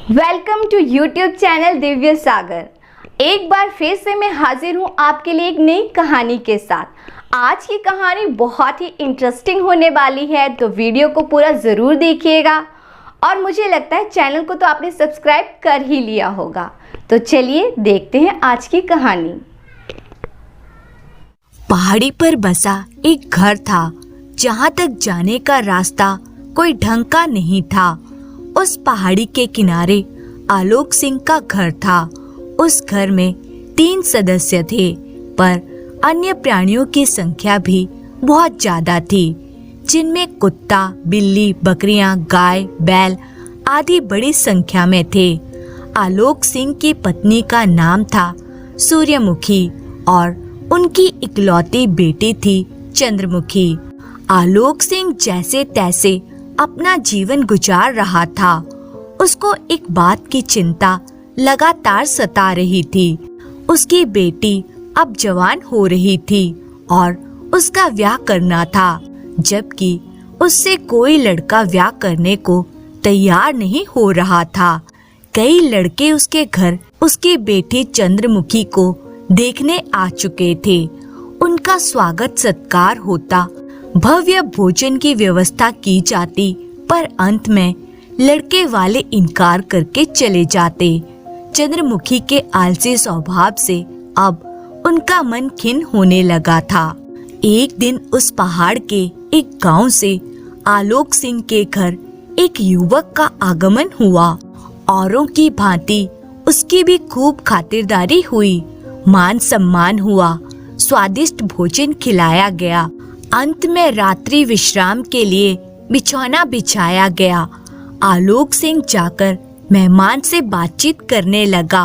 Welcome to YouTube channel Divya सागर। एक बार फिर से मैं हाजिर हूँ आपके लिए एक नई कहानी के साथ। आज की कहानी बहुत ही इंटरेस्टिंग होने वाली है, तो वीडियो को पूरा ज़रूर देखिएगा। और मुझे लगता है चैनल को तो आपने सब्सक्राइब कर ही लिया होगा। तो चलिए देखते हैं आज की कहानी। पहाड़ी पर बसा एक घर था, जहाँ तक जाने का रास्ता कोई ढंग का नहीं था। उस पहाड़ी के किनारे आलोक सिंह का घर था। उस घर में 3 सदस्य थे, पर अन्य प्राणियों की संख्या भी बहुत ज्यादा थी, जिनमें कुत्ता, बिल्ली, बकरियां, गाय, बैल आदि बड़ी संख्या में थे। आलोक सिंह की पत्नी का नाम था सूर्यमुखी और उनकी इकलौती बेटी थी चंद्रमुखी। आलोक सिंह जैसे तैसे अपना जीवन गुजार रहा था। उसको एक बात की चिंता लगातार सता रही थी। उसकी बेटी अब जवान हो रही थी और उसका ब्याह करना था, जबकि उससे कोई लड़का ब्याह करने को तैयार नहीं हो रहा था। कई लड़के उसके घर उसकी बेटी चंद्रमुखी को देखने आ चुके थे। उनका स्वागत सत्कार होता, भव्य भोजन की व्यवस्था की जाती, पर अंत में लड़के वाले इनकार करके चले जाते। चंद्रमुखी के आलसी स्वभाव से अब उनका मन खिन्न होने लगा था। एक दिन उस पहाड़ के एक गांव से आलोक सिंह के घर एक युवक का आगमन हुआ। औरों की भांति उसकी भी खूब खातिरदारी हुई, मान सम्मान हुआ, स्वादिष्ट भोजन खिलाया गया। अंत में रात्रि विश्राम के लिए बिछौना बिछाया गया। आलोक सिंह जाकर मेहमान से बातचीत करने लगा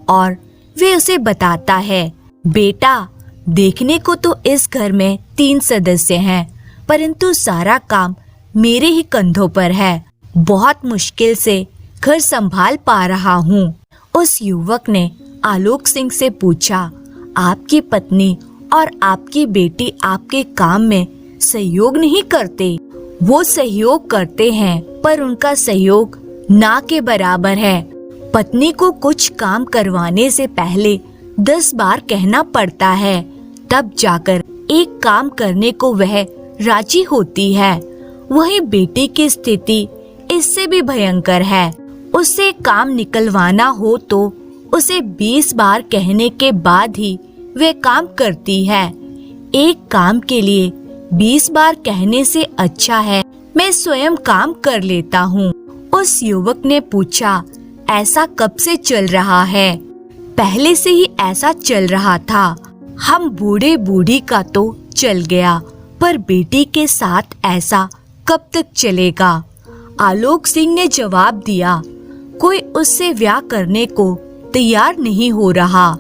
और वे उसे बताता है, बेटा, देखने को तो इस घर में 3 सदस्य हैं, परंतु सारा काम मेरे ही कंधों पर है। बहुत मुश्किल से घर संभाल पा रहा हूँ। उस युवक ने आलोक सिंह से पूछा, आपकी पत्नी और आपकी बेटी आपके काम में सहयोग नहीं करते? वो सहयोग करते हैं, पर उनका सहयोग ना के बराबर है। पत्नी को कुछ काम करवाने से पहले 10 बार कहना पड़ता है, तब जाकर एक काम करने को वह राजी होती है। वही बेटी की स्थिति इससे भी भयंकर है। उससे काम निकलवाना हो तो उसे 20 बार कहने के बाद ही वे काम करती है। एक काम के लिए 20 बार कहने से अच्छा है मैं स्वयं काम कर लेता हूँ। उस युवक ने पूछा, ऐसा कब से चल रहा है? पहले से ही ऐसा चल रहा था। हम बूढ़े बूढ़ी का तो चल गया, पर बेटी के साथ ऐसा कब तक चलेगा? आलोक सिंह ने जवाब दिया, कोई उससे ब्याह करने को तैयार नहीं हो रहा।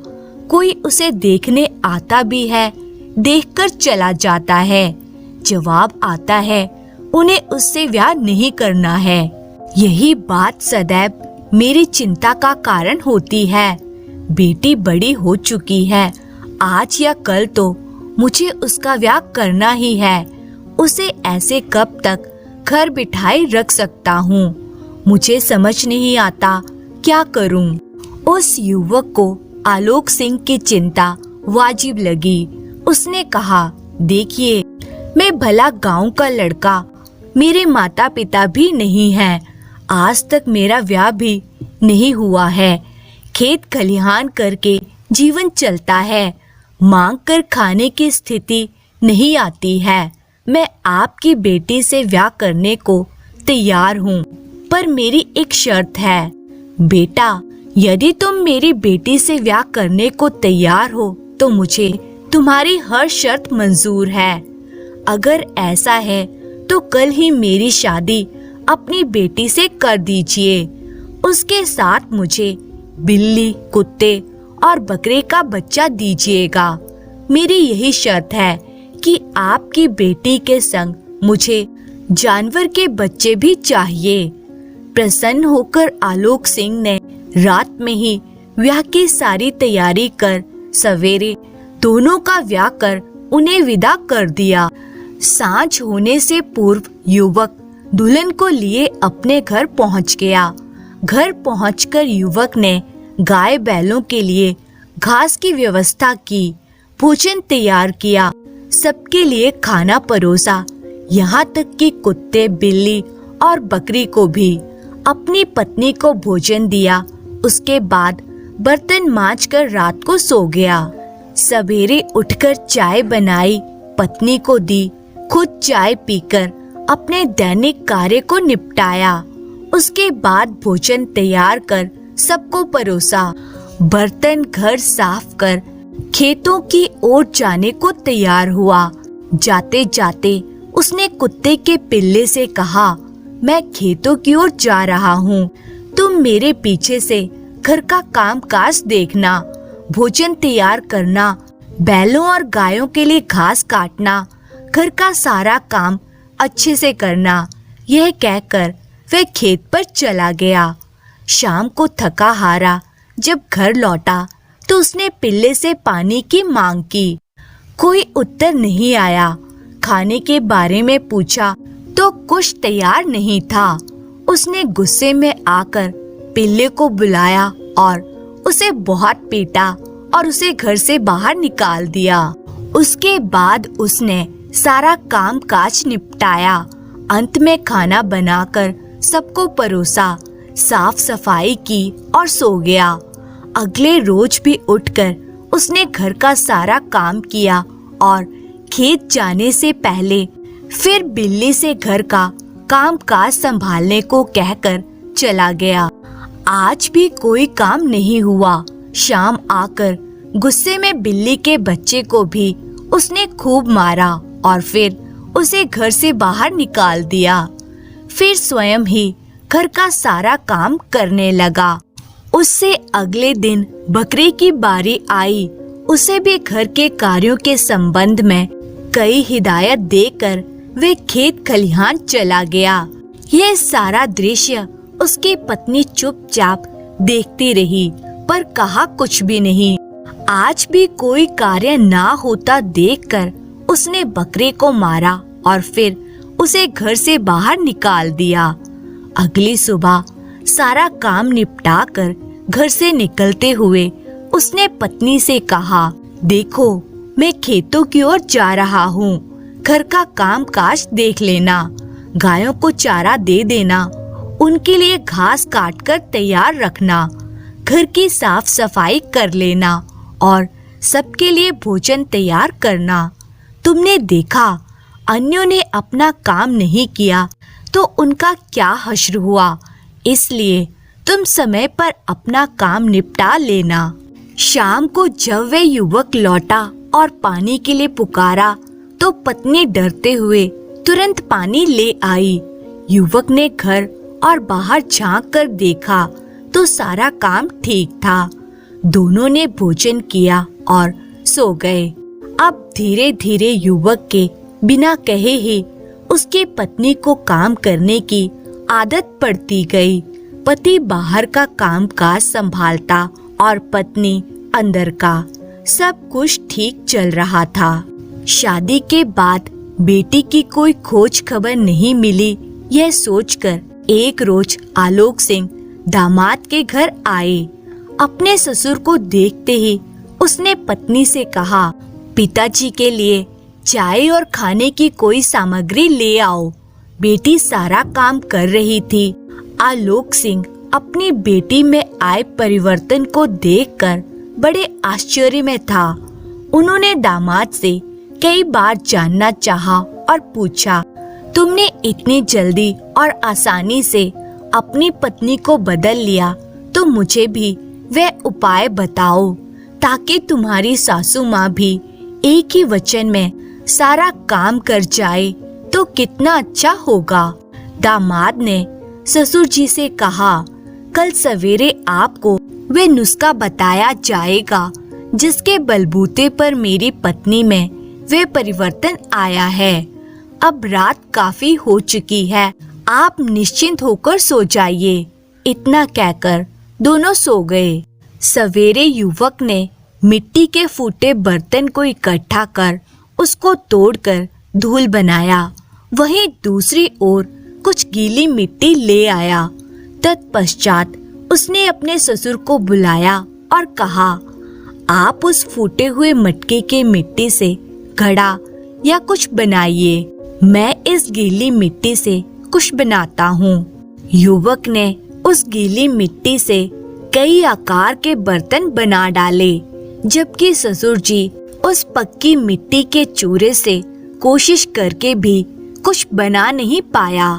कोई उसे देखने आता भी है, देखकर चला जाता है। जवाब आता है, उन्हें उससे ब्याह नहीं करना है। यही बात सदैव मेरी चिंता का कारण होती है। बेटी बड़ी हो चुकी है, आज या कल तो मुझे उसका ब्याह करना ही है। उसे ऐसे कब तक घर बिठाए रख सकता हूँ? मुझे समझ नहीं आता क्या करूँ। उस युवक को आलोक सिंह की चिंता वाजिब लगी। उसने कहा, देखिए, मैं भला गांव का लड़का, मेरे माता पिता भी नहीं हैं। आज तक मेरा ब्याह भी नहीं हुआ है। खेत खलिहान करके जीवन चलता है, मांग कर खाने की स्थिति नहीं आती है। मैं आपकी बेटी से ब्याह करने को तैयार हूँ, पर मेरी एक शर्त है। बेटा, यदि तुम मेरी बेटी से ब्याह करने को तैयार हो तो मुझे तुम्हारी हर शर्त मंजूर है। अगर ऐसा है तो कल ही मेरी शादी अपनी बेटी से कर दीजिए। उसके साथ मुझे बिल्ली, कुत्ते और बकरे का बच्चा दीजिएगा। मेरी यही शर्त है कि आपकी बेटी के संग मुझे जानवर के बच्चे भी चाहिए। प्रसन्न होकर आलोक सिंह ने रात में ही ब्याह की सारी तैयारी कर सवेरे दोनों का ब्याह कर उन्हें विदा कर दिया। सांझ होने से पूर्व युवक दुल्हन को लिए अपने घर पहुंच गया। घर पहुंचकर युवक ने गाय बैलों के लिए घास की व्यवस्था की, भोजन तैयार किया, सबके लिए खाना परोसा, यहाँ तक कि कुत्ते, बिल्ली और बकरी को भी। अपनी पत्नी को भोजन दिया। उसके बाद बर्तन मांजकर रात को सो गया। सवेरे उठकर चाय बनाई, पत्नी को दी, खुद चाय पीकर अपने दैनिक कार्य को निपटाया। उसके बाद भोजन तैयार कर सबको परोसा। बर्तन घर साफ कर खेतों की ओर जाने को तैयार हुआ। जाते जाते उसने कुत्ते के पिल्ले से कहा, मैं खेतों की ओर जा रहा हूँ, तुम मेरे पीछे से घर का काम काज देखना, भोजन तैयार करना, बैलों और गायों के लिए घास काटना, घर का सारा काम अच्छे से करना। यह कहकर वह खेत पर चला गया। शाम को थका हारा जब घर लौटा तो उसने पिल्ले से पानी की मांग की। कोई उत्तर नहीं आया। खाने के बारे में पूछा तो कुछ तैयार नहीं था। उसने गुस्से में आकर पिल्ले को बुलाया और उसे बहुत पीटा और उसे घर से बाहर निकाल दिया। उसके बाद उसने सारा काम काज निपटाया। अंत में खाना बनाकर सबको परोसा, साफ सफाई की और सो गया। अगले रोज भी उठकर उसने घर का सारा काम किया और खेत जाने से पहले फिर बिल्ली से घर का काम काज संभालने को कहकर चला गया। आज भी कोई काम नहीं हुआ। शाम आकर गुस्से में बिल्ली के बच्चे को भी उसने खूब मारा और फिर उसे घर से बाहर निकाल दिया। फिर स्वयं ही घर का सारा काम करने लगा। उससे अगले दिन बकरी की बारी आई। उसे भी घर के कार्यों के संबंध में कई हिदायत देकर वे खेत खलिहान चला गया। यह सारा दृश्य उसकी पत्नी चुपचाप देखती रही, पर कहा कुछ भी नहीं। आज भी कोई कार्य ना होता देखकर उसने बकरे को मारा और फिर उसे घर से बाहर निकाल दिया। अगली सुबह सारा काम निपटाकर घर से निकलते हुए उसने पत्नी से कहा, देखो मैं खेतों की ओर जा रहा हूँ, घर का काम काज देख लेना, गायों को चारा दे देना, उनके लिए घास काटकर तैयार रखना, घर की साफ सफाई कर लेना और सबके लिए भोजन तैयार करना। तुमने देखा अन्यों ने अपना काम नहीं किया तो उनका क्या हश्र हुआ, इसलिए तुम समय पर अपना काम निपटा लेना। शाम को जब वह युवक लौटा और पानी के लिए पुकारा तो पत्नी डरते हुए तुरंत पानी ले आई। युवक ने घर और बाहर झांक कर देखा तो सारा काम ठीक था। दोनों ने भोजन किया और सो गए। अब धीरे धीरे युवक के बिना कहे ही उसकी पत्नी को काम करने की आदत पड़ती गई। पति बाहर का काम काज संभालता और पत्नी अंदर का। सब कुछ ठीक चल रहा था। शादी के बाद बेटी की कोई खोज खबर नहीं मिली। यह सोचकर एक रोज आलोक सिंह दामाद के घर आए। अपने ससुर को देखते ही उसने पत्नी से कहा, पिताजी के लिए चाय और खाने की कोई सामग्री ले आओ। बेटी सारा काम कर रही थी। आलोक सिंह अपनी बेटी में आए परिवर्तन को देखकर बड़े आश्चर्य में था। उन्होंने दामाद से कई बार जानना चाहा और पूछा, तुमने इतनी जल्दी और आसानी से अपनी पत्नी को बदल लिया, तो मुझे भी वह उपाय बताओ ताकि तुम्हारी सासू माँ भी एक ही वचन में सारा काम कर जाए तो कितना अच्छा होगा। दामाद ने ससुर जी से कहा, कल सवेरे आपको वह नुस्खा बताया जाएगा जिसके बलबूते पर मेरी पत्नी में वह परिवर्तन आया है। अब रात काफी हो चुकी है, आप निश्चिंत होकर सो जाइए। इतना कहकर दोनों सो गए। सवेरे युवक ने मिट्टी के फूटे बर्तन को इकट्ठा कर उसको तोड़कर धूल बनाया। वहीं दूसरी ओर कुछ गीली मिट्टी ले आया तत्पश्चात उसने अपने ससुर को बुलाया और कहा, आप उस फूटे हुए मटके के मिट्टी से घड़ा या कुछ बनाइए, मैं इस गीली मिट्टी से कुछ बनाता हूँ। युवक ने उस गीली मिट्टी से कई आकार के बर्तन बना डाले, जबकि ससुर जी उस पक्की मिट्टी के चूरे से कोशिश करके भी कुछ बना नहीं पाया।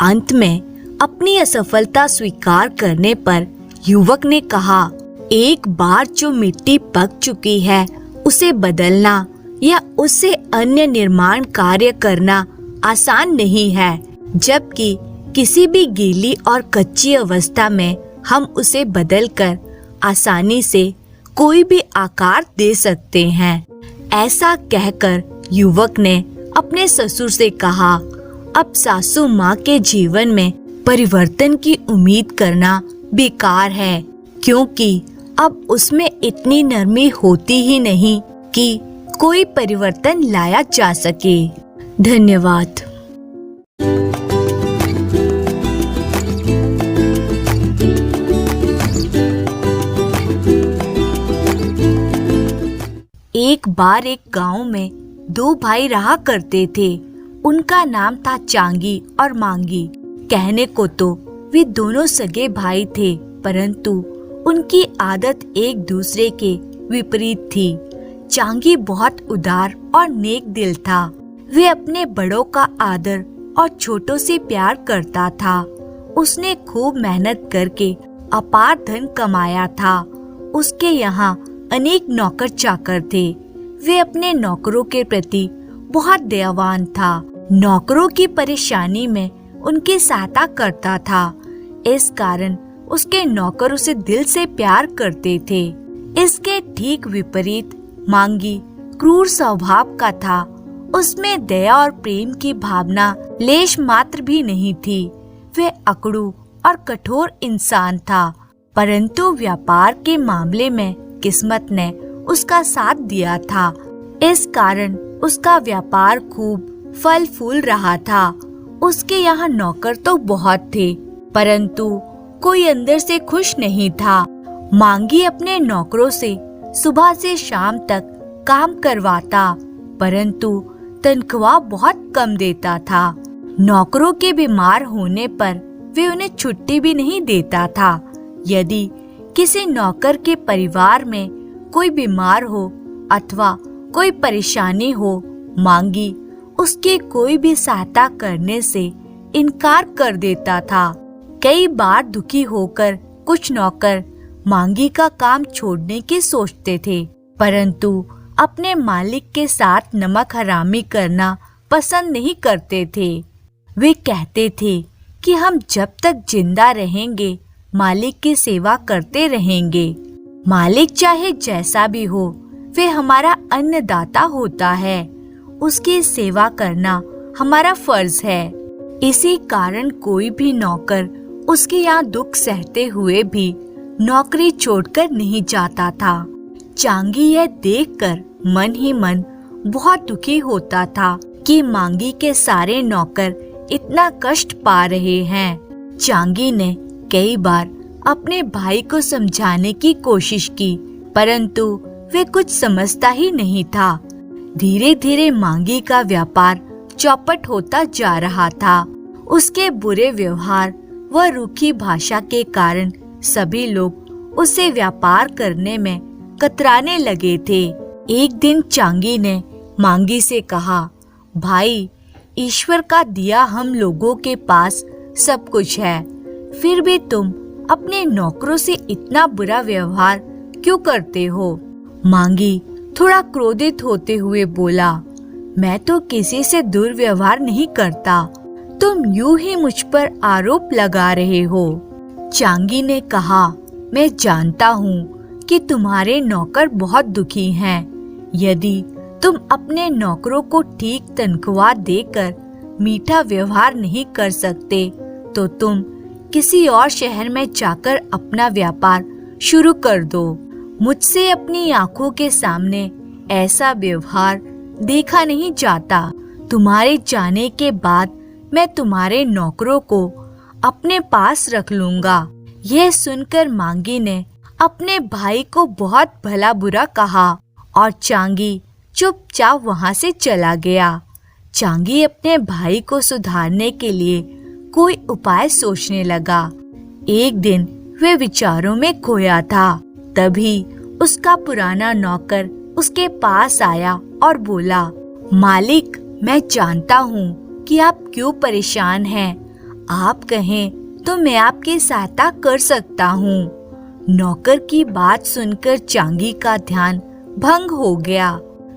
अंत में अपनी असफलता स्वीकार करने पर युवक ने कहा, एक बार जो मिट्टी पक चुकी है उसे बदलना या उससे अन्य निर्माण कार्य करना आसान नहीं है, जबकि किसी भी गीली और कच्ची अवस्था में हम उसे बदलकर आसानी से कोई भी आकार दे सकते हैं। ऐसा कहकर युवक ने अपने ससुर से कहा, अब सासू माँ के जीवन में परिवर्तन की उम्मीद करना बेकार है, क्योंकि अब उसमें इतनी नरमी होती ही नहीं कि कोई परिवर्तन लाया जा सके। धन्यवाद। एक बार एक गांव में दो भाई रहा करते थे। उनका नाम था चांगी और मांगी। कहने को तो वे दोनों सगे भाई थे, परंतु उनकी आदत एक दूसरे के विपरीत थी। चांगी बहुत उदार और नेक दिल था। वे अपने बड़ों का आदर और छोटों से प्यार करता था। उसने खूब मेहनत करके अपार धन कमाया था। उसके यहाँ अनेक नौकर चाकर थे। वे अपने नौकरों के प्रति बहुत दयावान था। नौकरों की परेशानी में उनकी सहायता करता था। इस कारण उसके नौकर उसे दिल से प्यार करते थे। इसके ठीक विपरीत मांगी क्रूर स्वभाव का था। उसमें दया और प्रेम की भावना लेश मात्र भी नहीं थी। वे अकड़ू और कठोर इंसान था, परंतु व्यापार के मामले में किस्मत ने उसका साथ दिया था। इस कारण उसका व्यापार खूब फल फूल रहा था। उसके यहाँ नौकर तो बहुत थे, परंतु कोई अंदर से खुश नहीं था। मांगी अपने नौकरों से सुबह से शाम तक काम करवाता, परंतु तनख्वाह बहुत कम देता था। नौकरों के बीमार होने पर वे उन्हें छुट्टी भी नहीं देता था। यदि किसी नौकर के परिवार में कोई बीमार हो अथवा कोई परेशानी हो, मांगी उसके कोई भी सहायता करने से इनकार कर देता था। कई बार दुखी होकर कुछ नौकर मांगी का काम छोड़ने की सोचते थे, परंतु अपने मालिक के साथ नमक हरामी करना पसंद नहीं करते थे। वे कहते थे कि हम जब तक जिंदा रहेंगे मालिक की सेवा करते रहेंगे। मालिक चाहे जैसा भी हो, वे हमारा अन्नदाता होता है। उसकी सेवा करना हमारा फर्ज है। इसी कारण कोई भी नौकर उसके यहाँ दुख सहते हुए भी नौकरी छोड़कर नहीं जाता था। चांगी यह देखकर मन ही मन बहुत दुखी होता था कि मांगी के सारे नौकर इतना कष्ट पा रहे हैं। चांगी ने कई बार अपने भाई को समझाने की कोशिश की, परंतु वे कुछ समझता ही नहीं था। धीरे धीरे मांगी का व्यापार चौपट होता जा रहा था। उसके बुरे व्यवहार व रूखी भाषा के कारण सभी लोग उससे व्यापार करने में कतराने लगे थे। एक दिन चांगी ने मांगी से कहा, भाई, ईश्वर का दिया हम लोगों के पास सब कुछ है, फिर भी तुम अपने नौकरों से इतना बुरा व्यवहार क्यों करते हो? मांगी थोड़ा क्रोधित होते हुए बोला, मैं तो किसी से दुर्व्यवहार नहीं करता, तुम यूं ही मुझ पर आरोप लगा रहे हो। चांगी ने कहा, मैं जानता हूँ कि तुम्हारे नौकर बहुत दुखी हैं। यदि तुम अपने नौकरों को ठीक तनख्वाह देकर मीठा व्यवहार नहीं कर सकते, तो तुम किसी और शहर में जाकर अपना व्यापार शुरू कर दो। मुझसे अपनी आंखों के सामने ऐसा व्यवहार देखा नहीं जाता। तुम्हारे जाने के बाद मैं तुम्हारे नौकरों को अपने पास रख लूंगा। यह सुनकर मांगी ने अपने भाई को बहुत भला बुरा कहा और चांगी चुपचाप वहां से चला गया। चांगी अपने भाई को सुधारने के लिए कोई उपाय सोचने लगा। एक दिन वह विचारों में खोया था। तभी उसका पुराना नौकर उसके पास आया और बोला, मालिक, मैं जानता हूँ कि आप क्यों परेशान हैं। आप कहें तो मैं आपकी सहायता कर सकता हूँ। नौकर की बात सुनकर चांगी का ध्यान भंग हो गया।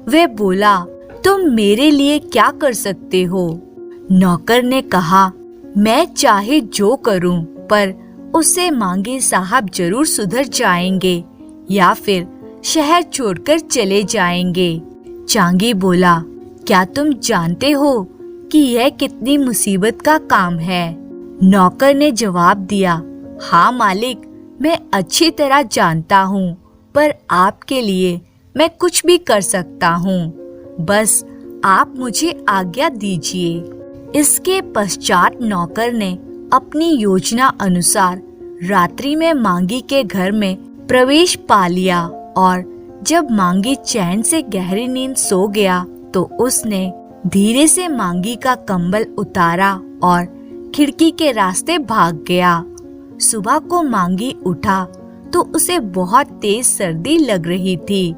वह बोला, तुम मेरे लिए क्या कर सकते हो? नौकर ने कहा, मैं चाहे जो करूं, पर उससे मांगे साहब जरूर सुधर जाएंगे या फिर शहर छोड़कर चले जाएंगे। चांगी बोला, क्या तुम जानते हो कि यह कितनी मुसीबत का काम है? नौकर ने जवाब दिया, हाँ मालिक, मैं अच्छी तरह जानता हूँ, पर आपके लिए मैं कुछ भी कर सकता हूँ। बस आप मुझे आज्ञा दीजिए। इसके पश्चात नौकर ने अपनी योजना अनुसार रात्रि में मांगी के घर में प्रवेश पा लिया और जब मांगी चैन से गहरी नींद सो गया तो उसने धीरे से मांगी का कंबल उतारा और खिड़की के रास्ते भाग गया। सुबह को मांगी उठा तो उसे बहुत तेज सर्दी लग रही थी।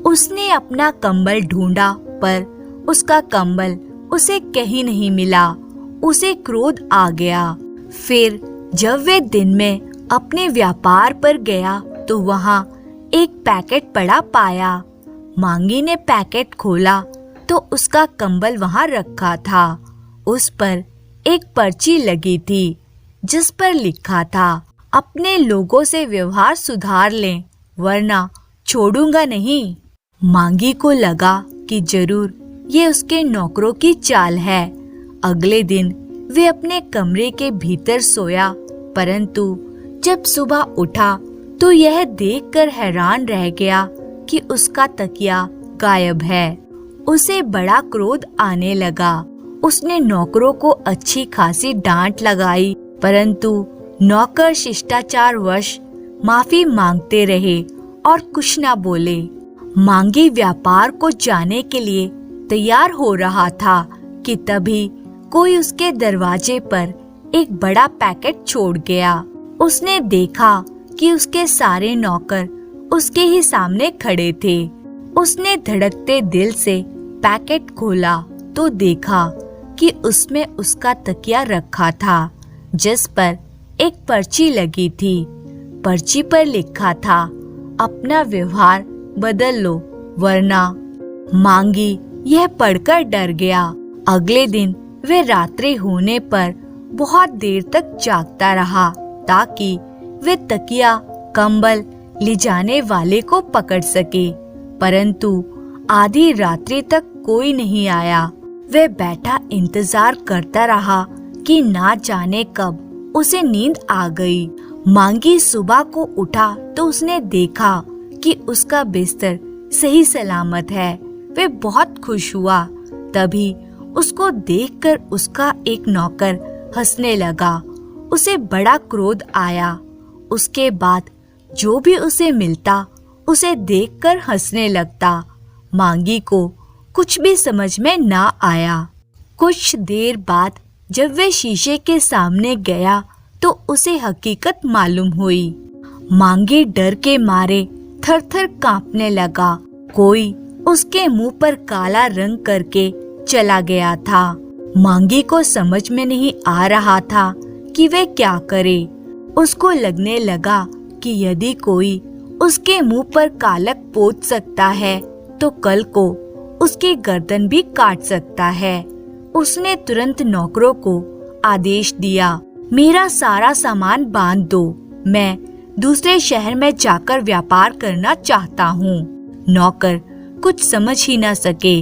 उसने अपना कंबल ढूंढा पर उसका कंबल उसे कहीं नहीं मिला। उसे क्रोध आ गया। फिर जब वे दिन में अपने व्यापार पर गया तो वहाँ एक पैकेट पड़ा पाया। मांगी ने पैकेट खोला तो उसका कंबल वहाँ रखा था। उस पर एक पर्ची लगी थी जिस पर लिखा था, अपने लोगों से व्यवहार सुधार लें वरना छोड़ूंगा नहीं। मांगी को लगा कि जरूर ये उसके नौकरों की चाल है। अगले दिन वे अपने कमरे के भीतर सोया, परंतु जब सुबह उठा तो यह देखकर हैरान रह गया कि उसका तकिया गायब है। उसे बड़ा क्रोध आने लगा। उसने नौकरों को अच्छी खासी डांट लगाई, परंतु नौकर शिष्टाचारवश माफी मांगते रहे और कुछ न बोले। मांगी व्यापार को जाने के लिए तैयार हो रहा था कि तभी कोई उसके दरवाजे पर एक बड़ा पैकेट छोड़ गया। उसने देखा कि उसके सारे नौकर उसके ही सामने खड़े थे। उसने धड़कते दिल से पैकेट खोला तो देखा कि उसमें उसका तकिया रखा था जिस पर एक पर्ची लगी थी। पर्ची पर लिखा था, अपना व्यवहार बदल लो वरना। मांगी यह पढ़कर डर गया। अगले दिन वे रात्रि होने पर बहुत देर तक जागता रहा ताकि वे तकिया कंबल ले जाने वाले को पकड़ सके, परंतु आधी रात्रि तक कोई नहीं आया। वह बैठा इंतजार करता रहा कि ना जाने कब उसे नींद आ गई। मांगी सुबह को उठा तो उसने देखा कि उसका बिस्तर सही सलामत है। वह बहुत खुश हुआ। तभी उसको देखकर उसका एक नौकर हंसने लगा। उसे बड़ा क्रोध आया। उसके बाद जो भी उसे मिलता उसे देखकर हंसने लगता। मांगी को कुछ भी समझ में ना आया। कुछ देर बाद जब वह शीशे के सामने गया तो उसे हकीकत मालूम हुई। मांगी डर के मारे थर-थर कांपने लगा। कोई उसके मुंह पर काला रंग करके चला गया था। मांगी को समझ में नहीं आ रहा था कि वह क्या करे। उसको लगने लगा कि यदि कोई उसके मुंह पर कालक पोत सकता है तो कल को उसकी गर्दन भी काट सकता है। उसने तुरंत नौकरों को आदेश दिया, मेरा सारा सामान बांध दो, मैं दूसरे शहर में जाकर व्यापार करना चाहता हूँ। नौकर कुछ समझ ही न सके।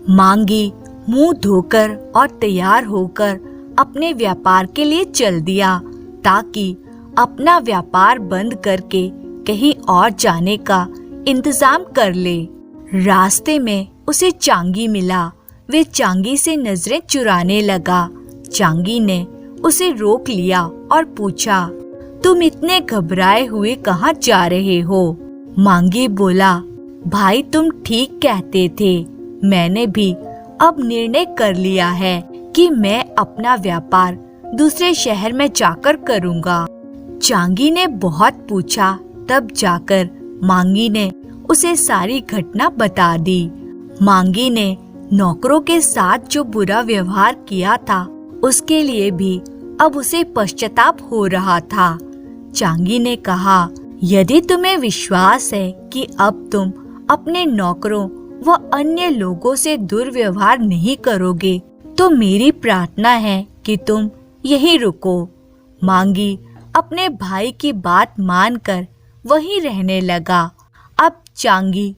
मांगी मुंह धोकर और तैयार होकर अपने व्यापार के लिए चल दिया ताकि अपना व्यापार बंद करके कहीं और जाने का इंतजाम कर ले। रास्ते में उसे चांगी मिला। वे चांगी से नजरें चुराने लगा। चांगी ने उसे रोक लिया और पूछा, तुम इतने घबराए हुए कहाँ जा रहे हो? मांगी बोला, भाई तुम ठीक कहते थे, मैंने भी अब निर्णय कर लिया है कि मैं अपना व्यापार दूसरे शहर में जाकर करूँगा। चांगी ने बहुत पूछा, तब जाकर मांगी ने उसे सारी घटना बता दी। मांगी ने नौकरों के साथ जो बुरा व्यवहार किया था उसके लिए भी अब उसे पश्चाताप हो रहा था। चांगी ने कहा, यदि तुम्हें विश्वास है कि अब तुम अपने नौकरों व अन्य लोगों से दुर्व्यवहार नहीं करोगे तो मेरी प्रार्थना है कि तुम यहीं रुको। मांगी अपने भाई की बात मानकर वहीं रहने लगा। अब चांगी